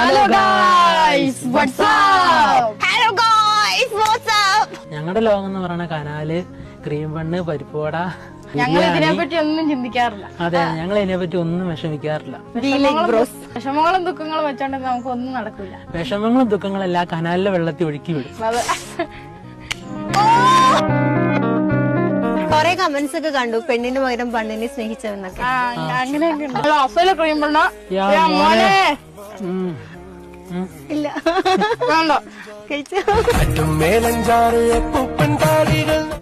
Hello guys WhatsApp. Hello guys WhatsApp. ഞങ്ങളുടെ ലോകം എന്ന് പറയുന്ന കനാല്, ക്രീം ബണ്ണ്, പരിപ്പുവട. ഞങ്ങൾ ഇതിനെപ്പറ്റി ഒന്നും ചിന്തിക്കാറില്ല. അതെ, ഞങ്ങൾ ഇതിനെപ്പറ്റി ഒന്നും വിഷമിക്കാറില്ല. വിഷമങ്ങളും ദുഃഖങ്ങളും വെച്ചോണ്ട് നമുക്ക് ഒന്നും നടക്കില്ല. വിഷമങ്ങളും ദുഃഖങ്ങളെല്ലാം കനാലിലെ വെള്ളത്തിൽ ഒഴുക്കി വിടും. അതെ. കൊറേ കമന്റ്സ് ഒക്കെ കണ്ടു, പെണ്ണിന് പകരം പണ്ണിനെ സ്നേഹിച്ചവന്നൊക്കെ. അങ്ങനെയൊക്കെ ഉണ്ട്. അഫ്സല് ക്രീം ബണ്ണ ഇല്ല വേണ്ട കഴിച്ചു.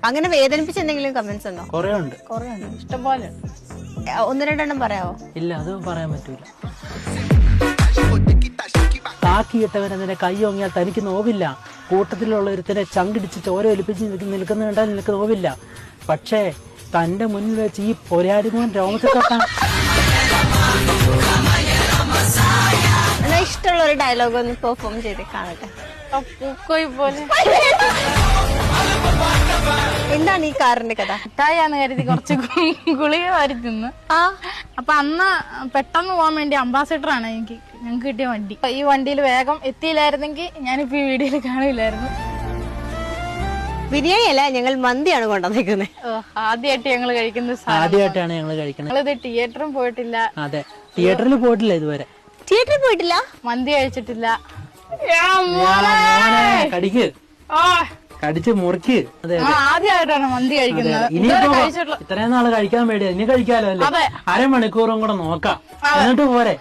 അങ്ങനെ വേദനിപ്പിച്ച എന്തെങ്കിലും കമന്റ്സ് ഉണ്ടോ? കൊറേ ഉണ്ട്. ഇഷ്ടംപോലെ. ഒന്ന് രണ്ടെണ്ണം പറയാവോ? ഇല്ല, അത് പറയാൻ പറ്റൂല. താക്കിയിട്ടവനെതിരെ കൈ ഓങ്ങിയാൽ തനിക്ക് നോവില്ല. കൂട്ടത്തിലുള്ള ഒരുത്തനെ ചങ്കിടിച്ച് ചോര ഒലിപ്പിച്ച് നിൽക്കുന്ന കണ്ടാൽ നിനക്ക് നോവില്ല. പക്ഷേ തന്റെ മുന്നിൽ വെച്ച് ഈ പൊരാടിമോൻ രോമത്തിൽ തൊട്ടാൻ. എന്നാ ഇഷ്ടമുള്ള ഒരു ഡയലോഗ് ഒന്ന് പെർഫോം ചെയ്ത് കാണട്ടെ. പൂക്കോയി പോലെ എന്താണ് ഈ കാറിന്റെ കഥ? മിഠായിയാന്ന് കരുതി കുറച്ച് ഗുളിക വാരി തിന്ന്. അപ്പൊ അന്ന് പെട്ടെന്ന് പോകാൻ വേണ്ടി അംബാസിഡർ ആണ് ഞങ്ങൾക്ക് കിട്ടിയ വണ്ടി. ഈ വണ്ടിയിൽ വേഗം എത്തിയില്ലായിരുന്നെങ്കിൽ ഞാനിപ്പോ ഈ വീഡിയോയിൽ കാണില്ലായിരുന്നു. ബിരിയാണി അല്ല, ഞങ്ങൾ മന്തിയാണ് കൊണ്ടുവന്നേക്കുന്നത്. ആദ്യമായിട്ട് ഞങ്ങൾ കഴിക്കുന്ന ആദ്യമായിട്ടാണ് ഞങ്ങൾ കഴിക്കുന്നത്. ഞങ്ങളിത് തിയേറ്ററും പോയിട്ടില്ല. അതെ, തിയേറ്ററിൽ പോയിട്ടില്ല ഇതുവരെ. തിയേറ്ററിൽ പോയിട്ടില്ല, മന്തി കഴിച്ചിട്ടില്ല. കടിക്ക്, കടിച്ച് മുറിക്ക്. അതെ, ആദ്യമായിട്ടാണ് മന്തി കഴിക്കുന്നത്. ഇനിയിപ്പോ ഇത്രയും നാള് കഴിക്കാൻ വേണ്ടി ഇനി കഴിക്കാലോ അല്ലേ? അരമണിക്കൂറും കൂടെ നോക്കാം, എന്നിട്ട് പോരെ.